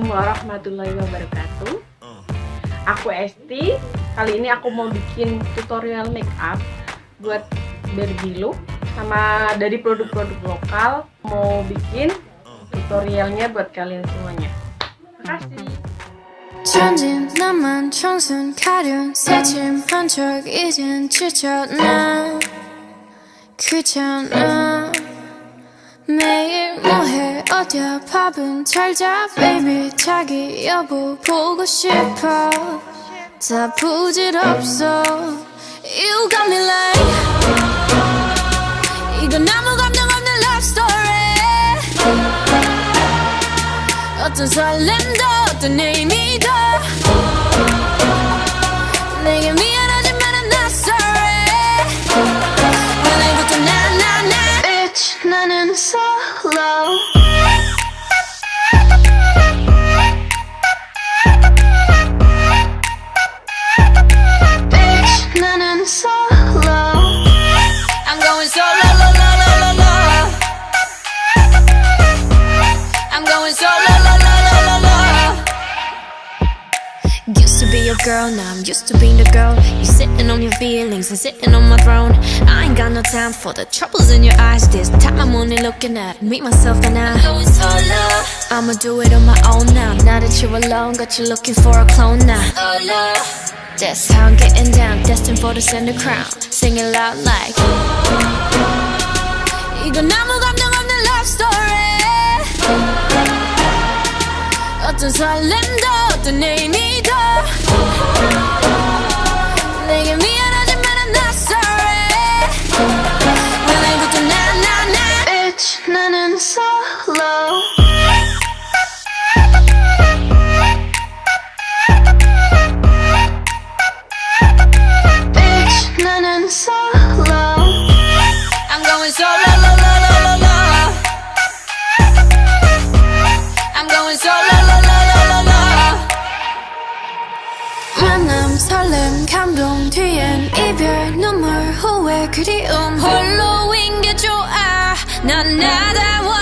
Assalamualaikum warahmatullahi wabarakatuh. Aku Esti. Kali ini aku mau bikin tutorial make up buat baby look sama dari produk-produk lokal. Mau bikin tutorialnya buat kalian semuanya. Makasih. 천진 나만 청순 가련 새침한 척 이젠 지쳤나 귀찮아 매일 뭐해 어디야 밥은 잘자 baby 자기 여보 보고 싶어 다 부질없어 You got me like 이건 아무 감정 없는 love story 어떤 설렘도 어떤 의미도 내게 미안하지만 I'm not sorry 오늘부터 나 Bitch 나는 solo Bitch 나는 solo I'm going solo lo, lo, lo, lo, lo. I'm going solo lo, lo, lo, lo, lo. Used to be your girl, now I'm used to being the girl. You sitting on your feelings and sitting on my throne. I ain't got no time for the troubles in your eyes. This time I'm only looking at me, myself and I. I'ma do it on my own now. Now that you're alone, got you looking for a clone now. That's how I'm getting down, destined for the center crown. Sing it loud like 이건 아무 감정 없는 love story 어떤 설렘도 어떤 의미도 내게 미안하지만 I'm not sorry 오늘부터 나 Bitch 나는 solo Bitch 나는 solo I'm going solo lo, lo, lo, lo, lo. I'm going solo lo, lo, lo, lo, lo. 만남 설렘 감동 뒤엔 이별 눈물 후회 그리움 홀로인 게 좋아 난 나다워